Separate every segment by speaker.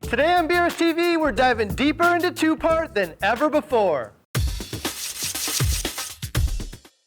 Speaker 1: Today on BRStv, we're diving deeper into two-part than ever before.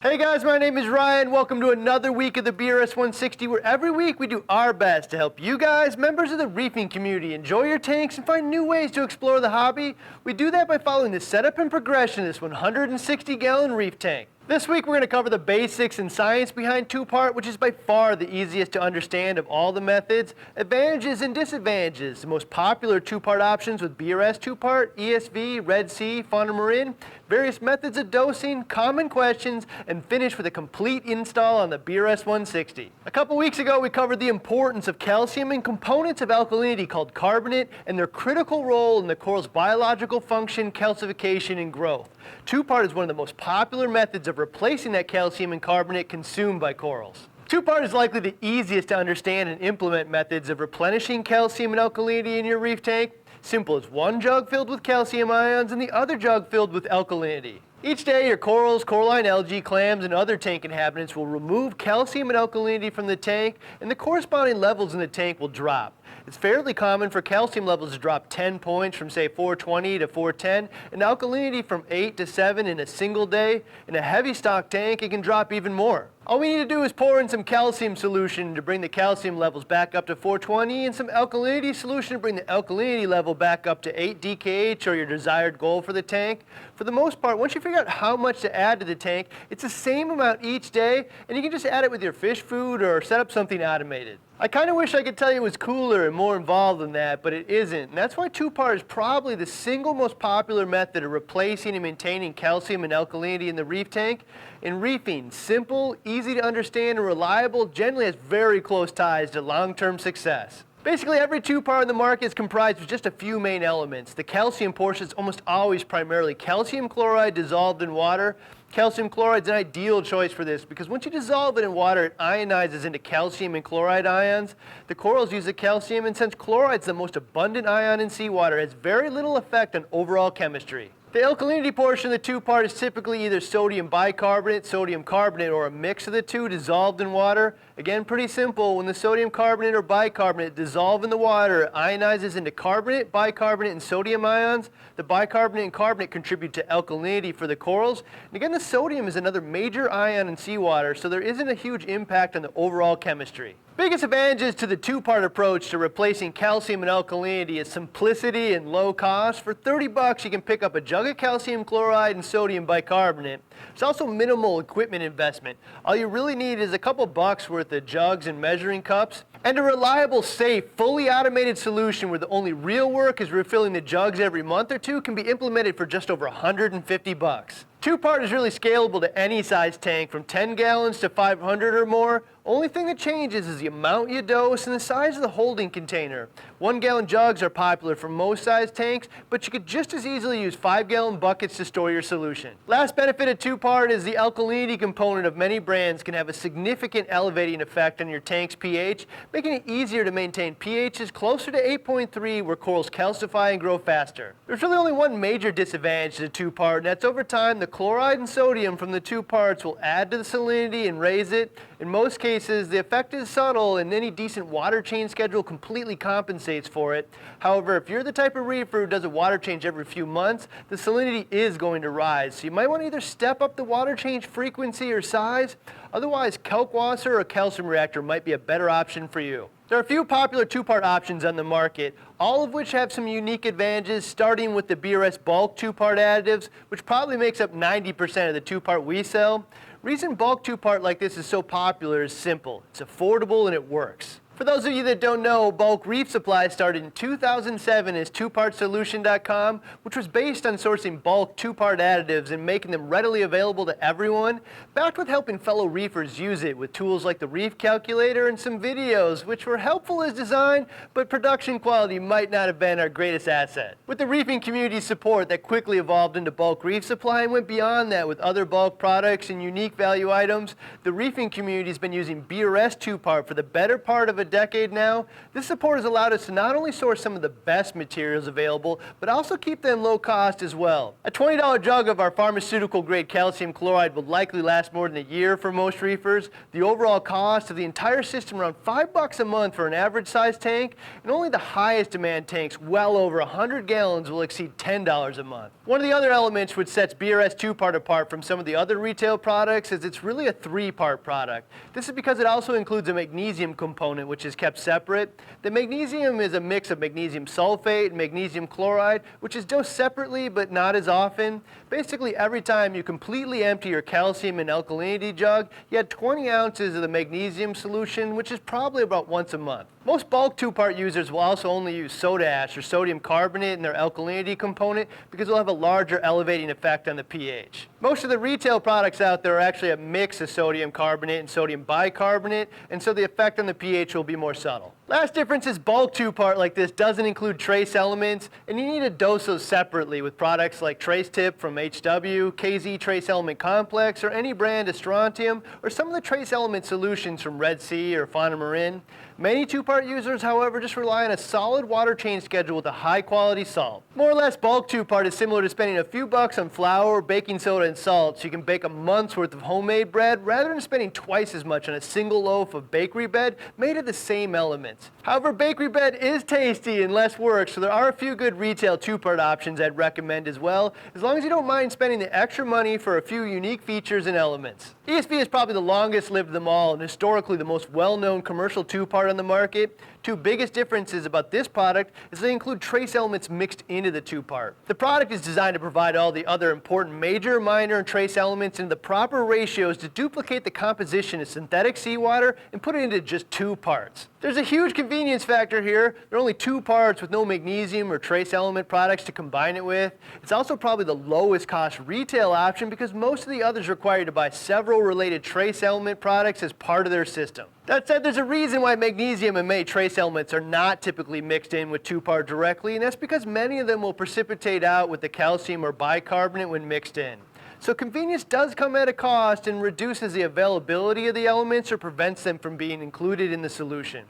Speaker 1: Hey guys, my name is Ryan. Welcome to another week of the BRS 160, where every week we do our best to help you guys, members of the reefing community, enjoy your tanks and find new ways to explore the hobby. We do that by following the setup and progression of this 160-gallon reef tank. This week we're going to cover the basics and science behind two-part, which is by far the easiest to understand of all the methods, advantages and disadvantages, the most popular two-part options with BRS two-part, ESV, Red Sea, Fauna Marin, various methods of dosing, common questions, and finish with a complete install on the BRS 160. A couple weeks ago we covered the importance of calcium and components of alkalinity called carbonate and their critical role in the coral's biological function, calcification, and growth. Two-part is one of the most popular methods of replacing that calcium and carbonate consumed by corals. Two-part is likely the easiest to understand and implement methods of replenishing calcium and alkalinity in your reef tank. Simple as one jug filled with calcium ions and the other jug filled with alkalinity. Each day your corals, coralline algae, clams, and other tank inhabitants will remove calcium and alkalinity from the tank, and the corresponding levels in the tank will drop. It's fairly common for calcium levels to drop 10 points from say 420 to 410, and alkalinity from 8 to 7 in a single day. In a heavy stock tank, it can drop even more. All we need to do is pour in some calcium solution to bring the calcium levels back up to 420 and some alkalinity solution to bring the alkalinity level back up to 8 DKH or your desired goal for the tank. For the most part, once you figure out how much to add to the tank, it's the same amount each day, and you can just add it with your fish food or set up something automated. I kind of wish I could tell you it was cooler and more involved than that, but it isn't. And that's why two-part is probably the single most popular method of replacing and maintaining calcium and alkalinity in the reef tank. In reefing, simple, easy to understand, and reliable generally has very close ties to long-term success. Basically, every two-part in the market is comprised of just a few main elements. The calcium portion is almost always primarily calcium chloride dissolved in water. Calcium chloride is an ideal choice for this because once you dissolve it in water, it ionizes into calcium and chloride ions. The corals use the calcium, and since chloride is the most abundant ion in seawater, it has very little effect on overall chemistry. The alkalinity portion of the two-part is typically either sodium bicarbonate, sodium carbonate, or a mix of the two dissolved in water. Again, pretty simple. When the sodium carbonate or bicarbonate dissolve in the water, it ionizes into carbonate, bicarbonate, and sodium ions. The bicarbonate and carbonate contribute to alkalinity for the corals. And again, the sodium is another major ion in seawater, so there isn't a huge impact on the overall chemistry. Biggest advantages to the two-part approach to replacing calcium and alkalinity is simplicity and low cost. For 30 bucks, you can pick up a jug of calcium chloride and sodium bicarbonate. There's also minimal equipment investment. All you really need is a couple bucks worth of jugs and measuring cups, and a reliable, safe, fully automated solution where the only real work is refilling the jugs every month or two can be implemented for just over 150 bucks. Two-part is really scalable to any size tank from 10 gallons to 500 or more. Only thing that changes is the amount you dose and the size of the holding container. 1-gallon jugs are popular for most size tanks, but you could just as easily use 5-gallon buckets to store your solution. Last benefit of two-part is the alkalinity component of many brands can have a significant elevating effect on your tank's pH, making it easier to maintain pHs closer to 8.3 where corals calcify and grow faster. There's really only one major disadvantage to two-part, and that's over time the chloride and sodium from the two parts will add to the salinity and raise it. In most cases, the effect is subtle and any decent water change schedule completely compensates for it. However, if you're the type of reefer who does a water change every few months, the salinity is going to rise. So you might want to either step up the water change frequency or size. Otherwise, kalkwasser or calcium reactor might be a better option for you. There are a few popular two-part options on the market, all of which have some unique advantages, starting with the BRS bulk two-part additives, which probably makes up 90% of the two-part we sell. Reason bulk two-part like this is so popular is simple. It's affordable and it works. For those of you that don't know, bulk reef supply started in 2007 as twopartsolution.com, which was based on sourcing bulk two-part additives and making them readily available to everyone, backed with helping fellow reefers use it with tools like the reef calculator and some videos, which were helpful as design, but production quality might not have been our greatest asset. With the reefing community's support, that quickly evolved into bulk reef supply and went beyond that with other bulk products and unique value items. The reefing community has been using BRS two-part for the better part of a a decade now. This support has allowed us to not only source some of the best materials available, but also keep them low cost as well. A $20 jug of our pharmaceutical grade calcium chloride will likely last more than a year for most reefers. The overall cost of the entire system around $5 a month for an average size tank, and only the highest demand tanks, well over 100 gallons, will exceed $10 a month. One of the other elements which sets BRS 2-part apart from some of the other retail products is it's really a 3-part product. This is because it also includes a magnesium component which is kept separate. The magnesium is a mix of magnesium sulfate and magnesium chloride, which is dosed separately but not as often. Basically, every time you completely empty your calcium and alkalinity jug, you add 20 ounces of the magnesium solution, which is probably about once a month. Most bulk 2-part users will also only use soda ash or sodium carbonate in their alkalinity component because it'll have a larger elevating effect on the pH. Most of the retail products out there are actually a mix of sodium carbonate and sodium bicarbonate, and so the effect on the pH will be more subtle. Last difference is bulk 2-part like this doesn't include trace elements, and you need to dose those separately with products like Trace Tip from HW, KZ Trace Element Complex, or any brand of strontium, or some of the trace element solutions from Red Sea or Fauna Marin. Many 2-part users, however, just rely on a solid water change schedule with a high quality salt. More or less, bulk 2-part is similar to spending a few bucks on flour, baking soda, and salt, so you can bake a month's worth of homemade bread rather than spending twice as much on a single loaf of bakery bread made of the same elements. However, bakery bread is tasty and less work, so there are a few good retail 2-part options I'd recommend as well, as long as you don't mind spending the extra money for a few unique features and elements. ESV is probably the longest lived of them all and historically the most well-known commercial 2-part on the market. Two biggest differences about this product is they include trace elements mixed into the 2-part. The product is designed to provide all the other important major, minor, and trace elements in the proper ratios to duplicate the composition of synthetic seawater and put it into just 2 parts. There's a huge convenience factor here. There are only 2 parts with no magnesium or trace element products to combine it with. It's also probably the lowest cost retail option because most of the others require you to buy several related trace element products as part of their system. That said, there's a reason why magnesium and many trace elements are not typically mixed in with 2-part directly, and that's because many of them will precipitate out with the calcium or bicarbonate when mixed in. So convenience does come at a cost and reduces the availability of the elements or prevents them from being included in the solution.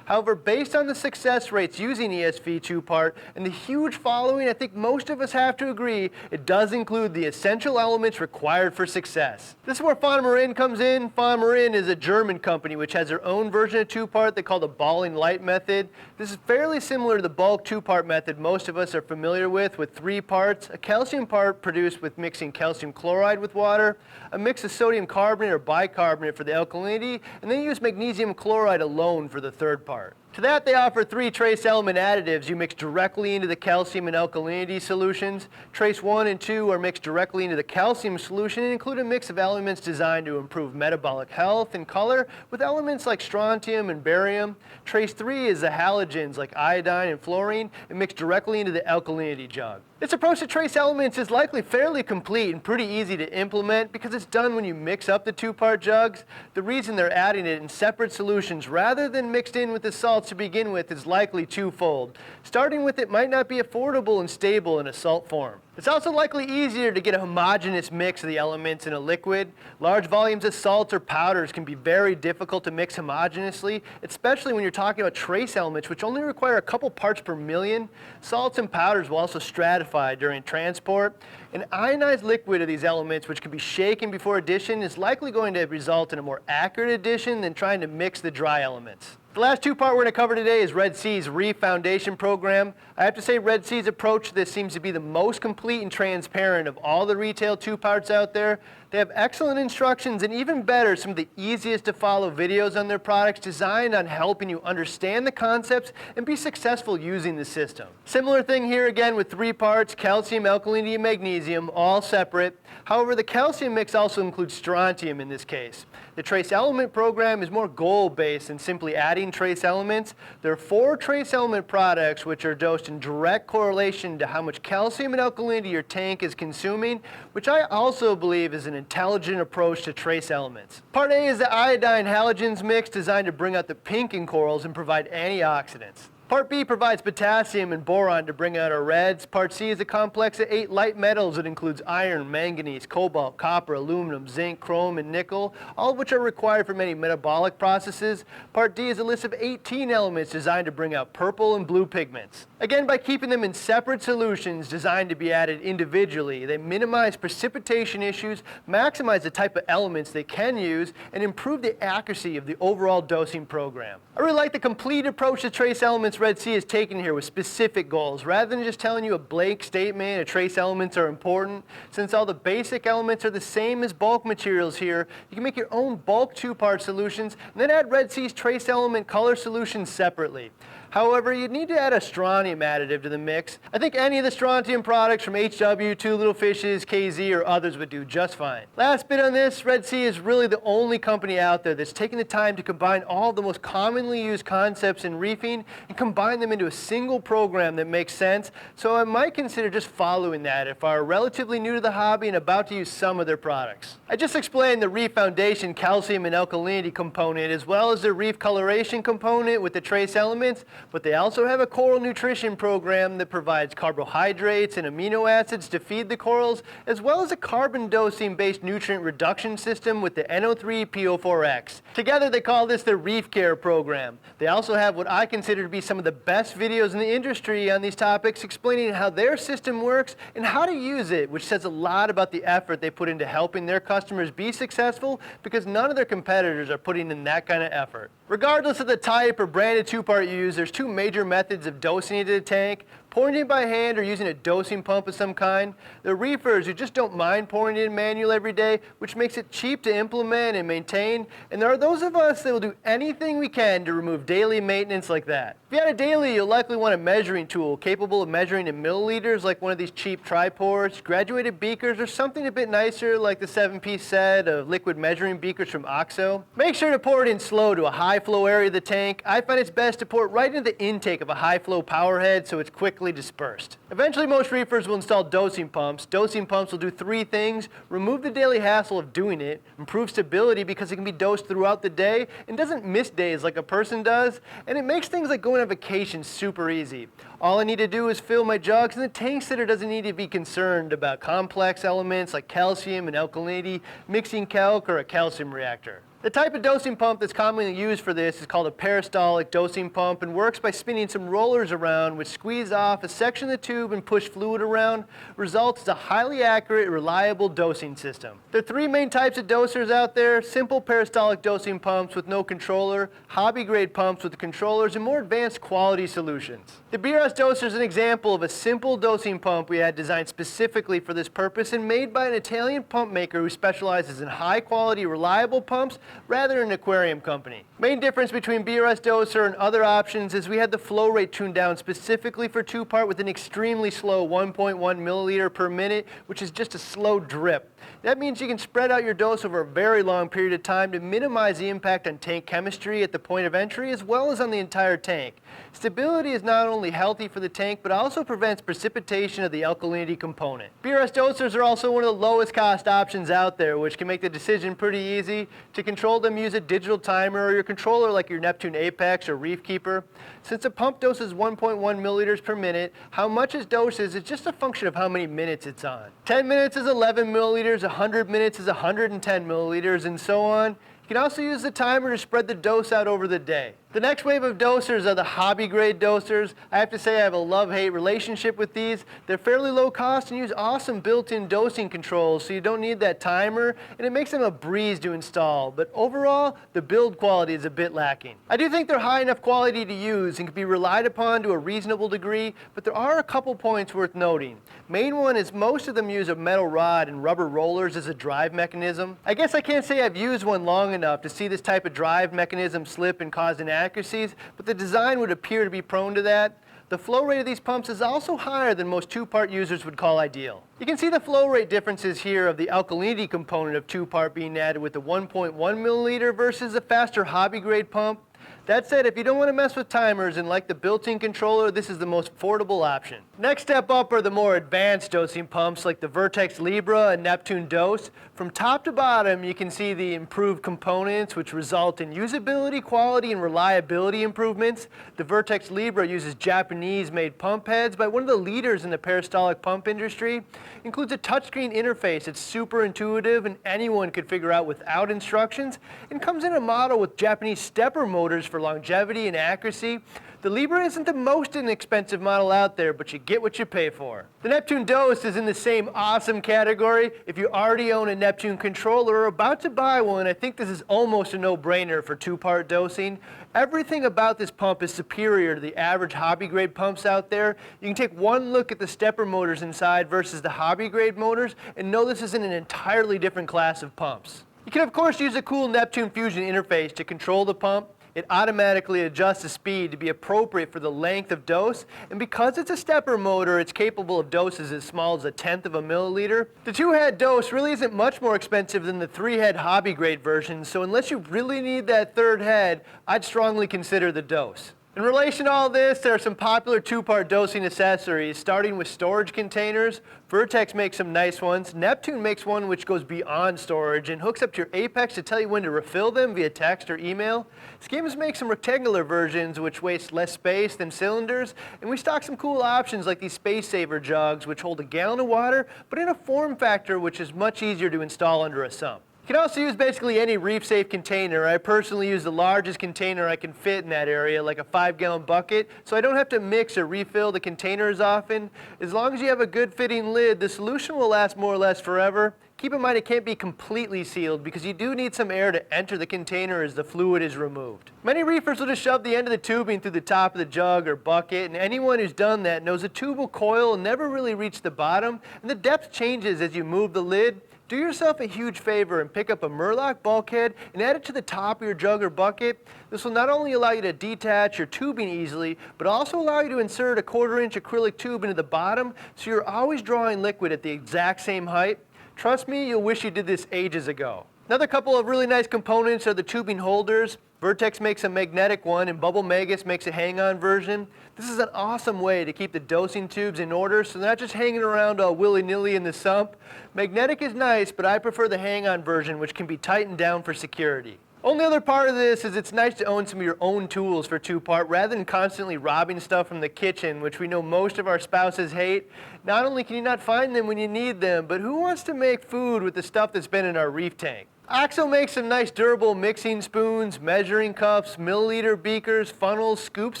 Speaker 1: However, based on the success rates using ESV 2-part and the huge following, I think most of us have to agree it does include the essential elements required for success. This is where Fauna Marin comes in. Fauna Marin is a German company which has their own version of 2-part they call the balling light method. This is fairly similar to the bulk 2-part method most of us are familiar with 3 parts, a calcium part produced with mixing calcium chloride with water, a mix of sodium carbonate or bicarbonate for the alkalinity, and then you use magnesium chloride alone for the 3rd part. To that, they offer 3 trace element additives you mix directly into the calcium and alkalinity solutions. Trace 1 and 2 are mixed directly into the calcium solution and include a mix of elements designed to improve metabolic health and color with elements like strontium and barium. Trace 3 is the halogens like iodine and fluorine and mixed directly into the alkalinity jug. This approach to trace elements is likely fairly complete and pretty easy to implement because it's done when you mix up the 2-part jugs. The reason they're adding it in separate solutions rather than mixed in with the salts to begin with is likely twofold. Starting with it might not be affordable and stable in a salt form. It's also likely easier to get a homogeneous mix of the elements in a liquid. Large volumes of salts or powders can be very difficult to mix homogeneously, especially when you're talking about trace elements which only require a couple parts per million. Salts and powders will also stratify during transport. An ionized liquid of these elements, which can be shaken before addition, is likely going to result in a more accurate addition than trying to mix the dry elements. The last 2-part we're going to cover today is Red Sea's Reef Foundation program. I have to say Red Sea's approach to this seems to be the most complete and transparent of all the retail 2-parts out there. They have excellent instructions and even better, some of the easiest to follow videos on their products designed on helping you understand the concepts and be successful using the system. Similar thing here again with 3 parts, calcium, alkalinity, and magnesium, all separate. However, the calcium mix also includes strontium in this case. The trace element program is more goal-based than simply adding trace elements. There are 4 trace element products which are dosed in direct correlation to how much calcium and alkalinity your tank is consuming, which I also believe is an intelligent approach to trace elements. Part A is the iodine halogens mix designed to bring out the pink in corals and provide antioxidants. Part B provides potassium and boron to bring out our reds. Part C is a complex of 8 light metals that includes iron, manganese, cobalt, copper, aluminum, zinc, chrome, and nickel, all of which are required for many metabolic processes. Part D is a list of 18 elements designed to bring out purple and blue pigments. Again, by keeping them in separate solutions designed to be added individually, they minimize precipitation issues, maximize the type of elements they can use, and improve the accuracy of the overall dosing program. I really like the complete approach to trace elements Red Sea is taken here with specific goals. Rather than just telling you a blank statement, trace elements are important. Since all the basic elements are the same as bulk materials here, you can make your own bulk 2-part solutions and then add Red Sea's trace element color solutions separately. However, you'd need to add a strontium additive to the mix. I think any of the strontium products from HW, Two Little Fishes, KZ, or others would do just fine. Last bit on this, Red Sea is really the only company out there that's taken the time to combine all the most commonly used concepts in reefing and combine them into a single program that makes sense, so I might consider just following that if I were relatively new to the hobby and about to use some of their products. I just explained the Reef Foundation calcium and alkalinity component as well as the Reef coloration component with the trace elements, but they also have a coral nutrition program that provides carbohydrates and amino acids to feed the corals, as well as a carbon dosing based nutrient reduction system with the NO3PO4X. Together they call this the Reef Care program. They also have what I consider to be some of the best videos in the industry on these topics explaining how their system works and how to use it, which says a lot about the effort they put into helping their customers be successful, because none of their competitors are putting in that kind of effort. Regardless of the type or branded 2-part you use, there's 2 major methods of dosing into the tank: pouring it in by hand or using a dosing pump of some kind. There are reefers who just don't mind pouring it in manual every day, which makes it cheap to implement and maintain. And there are those of us that will do anything we can to remove daily maintenance like that. If you had a daily, you'll likely want a measuring tool capable of measuring in milliliters like one of these cheap tri-pours, graduated beakers, or something a bit nicer like the 7-piece set of liquid measuring beakers from OXO. Make sure to pour it in slow to a high flow area of the tank. I find it's best to pour it right into the intake of a high flow power head so it's quickly dispersed. Eventually most reefers will install dosing pumps. Dosing pumps will do 3 things: remove the daily hassle of doing it, improve stability because it can be dosed throughout the day and doesn't miss days like a person does, and it makes things like going on vacation super easy. All I need to do is fill my jugs, and the tank sitter doesn't need to be concerned about complex elements like calcium and alkalinity, mixing calc, or a calcium reactor. The type of dosing pump that's commonly used for this is called a peristaltic dosing pump and works by spinning some rollers around which squeeze off a section of the tube and push fluid around. Results is a highly accurate, reliable dosing system. There are 3 main types of dosers out there: simple peristaltic dosing pumps with no controller, hobby grade pumps with controllers, and more advanced quality solutions. The BRS doser is an example of a simple dosing pump we had designed specifically for this purpose and made by an Italian pump maker who specializes in high quality, reliable pumps rather than an aquarium company. Main difference between BRS doser and other options is we had the flow rate tuned down specifically for 2-part with an extremely slow 1.1 milliliter per minute, which is just a slow drip. That means you can spread out your dose over a very long period of time to minimize the impact on tank chemistry at the point of entry as well as on the entire tank. Stability is not only healthy for the tank but also prevents precipitation of the alkalinity component. BRS dosers are also one of the lowest cost options out there, which can make the decision pretty easy. To control them, use a digital timer or your controller like your Neptune Apex or Reef Keeper. Since a pump doses 1.1 milliliters per minute, how much it doses is just a function of how many minutes it's on. 10 minutes is 11 milliliters, 100 minutes is 110 milliliters, and so on. You can also use the timer to spread the dose out over the day. The next wave of dosers are the hobby grade dosers. I have to say I have a love-hate relationship with these. They're fairly low cost and use awesome built-in dosing controls, so you don't need that timer, and it makes them a breeze to install. But overall, the build quality is a bit lacking. I do think they're high enough quality to use and can be relied upon to a reasonable degree, but there are a couple points worth noting. Main one is most of them use a metal rod and rubber rollers as a drive mechanism. I guess I can't say I've used one long enough to see this type of drive mechanism slip and cause inaccuracies, but the design would appear to be prone to that. The flow rate of these pumps is also higher than most 2-part users would call ideal. You can see the flow rate differences here of the alkalinity component of 2-part being added with the 1.1 milliliter versus a faster hobby grade pump. That said, if you don't want to mess with timers and like the built-in controller, this is the most affordable option. Next step up are the more advanced dosing pumps like the Vertex Libra and Neptune Dose. From top to bottom, you can see the improved components which result in usability, quality, and reliability improvements. The Vertex Libra uses Japanese-made pump heads by one of the leaders in the peristaltic pump industry. Includes a touchscreen interface that's super intuitive and anyone could figure out without instructions, and comes in a model with Japanese stepper motors for longevity and accuracy. The Libra isn't the most inexpensive model out there, but you get what you pay for. The Neptune Dose is in the same awesome category. If you already own a Neptune controller or are about to buy one, I think this is almost a no-brainer for two-part dosing. Everything about this pump is superior to the average hobby-grade pumps out there. You can take one look at the stepper motors inside versus the hobby-grade motors and know this is in an entirely different class of pumps. You can of course use a cool Neptune Fusion interface to control the pump. It automatically adjusts the speed to be appropriate for the length of dose, and because it's a stepper motor, it's capable of doses as small as 1/10 of a milliliter. The 2-head dose really isn't much more expensive than the 3-head hobby grade version, so unless you really need that 3rd head, I'd strongly consider the Dose. In relation to all this, there are some popular 2-part dosing accessories, starting with storage containers. Vertex makes some nice ones. Neptune makes one which goes beyond storage and hooks up to your Apex to tell you when to refill them via text or email. Skims make some rectangular versions which waste less space than cylinders, and we stock some cool options like these Space Saver jugs which hold a gallon of water, but in a form factor which is much easier to install under a sump. You can also use basically any reef-safe container. I personally use the largest container I can fit in that area, like a 5-gallon bucket, so I don't have to mix or refill the containers often. As long as you have a good fitting lid, the solution will last more or less forever. Keep in mind it can't be completely sealed because you do need some air to enter the container as the fluid is removed. Many reefers will just shove the end of the tubing through the top of the jug or bucket, and anyone who's done that knows the tube will coil and never really reach the bottom, and the depth changes as you move the lid. Do yourself a huge favor and pick up a Murloc bulkhead and add it to the top of your jug or bucket. This will not only allow you to detach your tubing easily, but also allow you to insert a 1/4-inch acrylic tube into the bottom so you're always drawing liquid at the exact same height. Trust me, you'll wish you did this ages ago. Another couple of really nice components are the tubing holders. Vertex makes a magnetic one and Bubble Magus makes a hang-on version. This is an awesome way to keep the dosing tubes in order so they're not just hanging around all willy-nilly in the sump. Magnetic is nice, but I prefer the hang-on version which can be tightened down for security. Only other part of this is it's nice to own some of your own tools for 2-part rather than constantly robbing stuff from the kitchen, which we know most of our spouses hate. Not only can you not find them when you need them, but who wants to make food with the stuff that's been in our reef tank? OXO makes some nice durable mixing spoons, measuring cups, milliliter beakers, funnels, scoops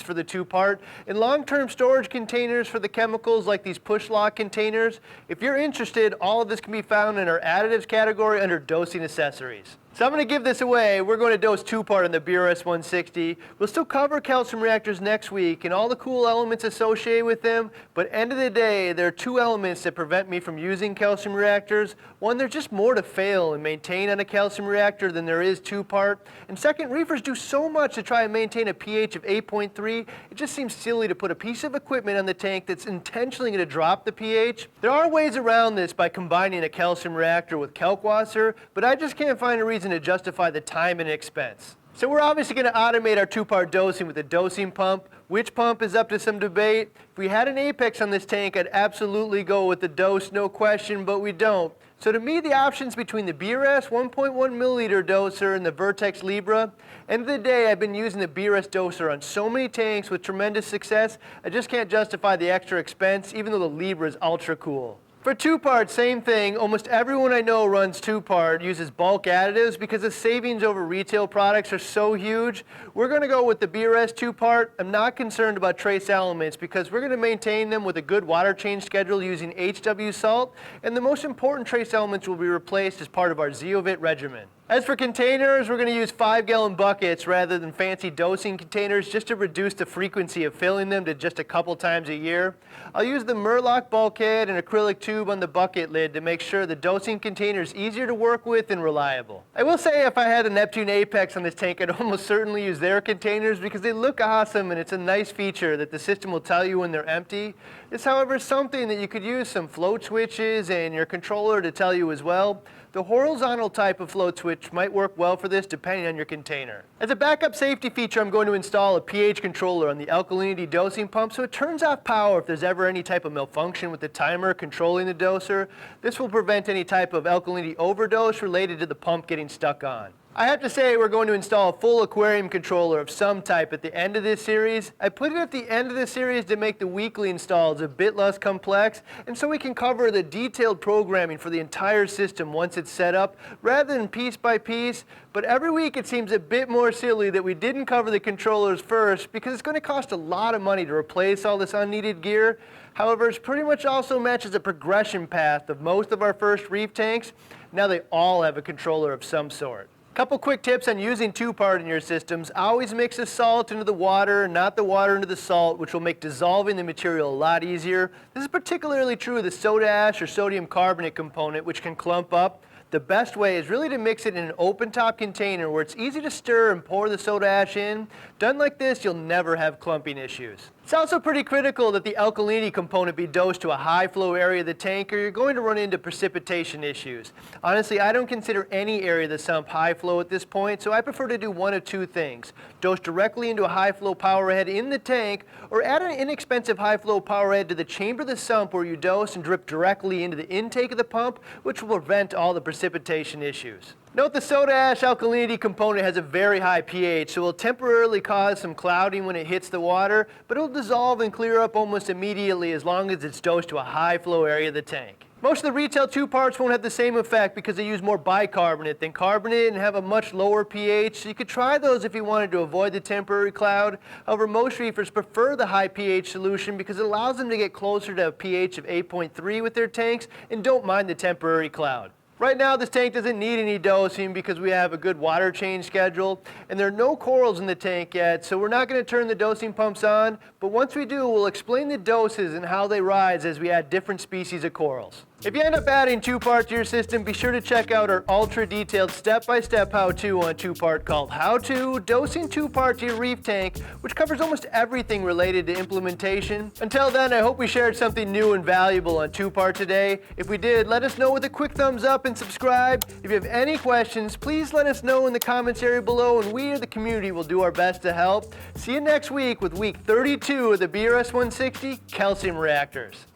Speaker 1: for the 2-part, and long-term storage containers for the chemicals like these push lock containers. If you're interested, all of this can be found in our additives category under dosing accessories. So I'm going to give this away. We're going to dose 2-part on the BRS 160. We'll still cover calcium reactors next week and all the cool elements associated with them, but end of the day, there are 2 elements that prevent me from using calcium reactors. One, there's just more to fail and maintain on a calcium reactor than there is 2-part. And second, reefers do so much to try and maintain a pH of 8.3, it just seems silly to put a piece of equipment on the tank that's intentionally going to drop the pH. There are ways around this by combining a calcium reactor with Kalkwasser, but I just can't find a reason to justify the time and expense. So we're obviously going to automate our 2-part dosing with a dosing pump. Which pump is up to some debate. If we had an Apex on this tank, I'd absolutely go with the Dose, no question, but we don't. So to me, the options between the BRS 1.1 milliliter doser and the Vertex Libra, end of the day, I've been using the BRS doser on so many tanks with tremendous success, I just can't justify the extra expense, even though the Libra is ultra cool. For 2-part, same thing. Almost everyone I know runs 2-part, uses bulk additives because the savings over retail products are so huge. We're going to go with the BRS 2-part. I'm not concerned about trace elements because we're going to maintain them with a good water change schedule using HW salt, and the most important trace elements will be replaced as part of our Zeovit regimen. As for containers, we're going to use 5-gallon buckets rather than fancy dosing containers just to reduce the frequency of filling them to just a couple times a year. I'll use the Murloc bulkhead and acrylic tube on the bucket lid to make sure the dosing container is easier to work with and reliable. I will say if I had a Neptune Apex on this tank, I'd almost certainly use their containers because they look awesome and it's a nice feature that the system will tell you when they're empty. It's, however, something that you could use some float switches and your controller to tell you as well. The horizontal type of float switch which might work well for this depending on your container. As a backup safety feature, I'm going to install a pH controller on the alkalinity dosing pump so it turns off power if there's ever any type of malfunction with the timer controlling the doser. This will prevent any type of alkalinity overdose related to the pump getting stuck on. I have to say we're going to install a full aquarium controller of some type at the end of this series. I put it at the end of this series to make the weekly installs a bit less complex, and so we can cover the detailed programming for the entire system once it's set up, rather than piece by piece. But every week it seems a bit more silly that we didn't cover the controllers first, because it's going to cost a lot of money to replace all this unneeded gear. However, it pretty much also matches a progression path of most of our first reef tanks. Now they all have a controller of some sort. Couple quick tips on using two-part in your systems. Always mix the salt into the water, not the water into the salt, which will make dissolving the material a lot easier. This is particularly true of the soda ash or sodium carbonate component, which can clump up. The best way is really to mix it in an open-top container where it's easy to stir and pour the soda ash in. Done like this, you'll never have clumping issues. It's also pretty critical that the alkalinity component be dosed to a high flow area of the tank, or you're going to run into precipitation issues. Honestly, I don't consider any area of the sump high flow at this point, so I prefer to do one of two things. Dose directly into a high flow power head in the tank, or add an inexpensive high flow power head to the chamber of the sump where you dose and drip directly into the intake of the pump, which will prevent all the precipitation issues. Note the soda ash alkalinity component has a very high pH, so it will temporarily cause some clouding when it hits the water, but it will dissolve and clear up almost immediately as long as it's dosed to a high flow area of the tank. Most of the retail two-parts won't have the same effect because they use more bicarbonate than carbonate and have a much lower pH, so you could try those if you wanted to avoid the temporary cloud. However, most reefers prefer the high pH solution because it allows them to get closer to a pH of 8.3 with their tanks and don't mind the temporary cloud. Right now, this tank doesn't need any dosing because we have a good water change schedule, and there are no corals in the tank yet, so we're not going to turn the dosing pumps on, but once we do, we'll explain the doses and how they rise as we add different species of corals. If you end up adding two-part to your system, be sure to check out our ultra-detailed step-by-step how-to on two-part called How To Dosing Two-Part to Your Reef Tank, which covers almost everything related to implementation. Until then, I hope we shared something new and valuable on two-part today. If we did, let us know with a quick thumbs up and subscribe. If you have any questions, please let us know in the comments area below, and we or the community will do our best to help. See you next week with week 32 of the BRS 160 calcium reactors.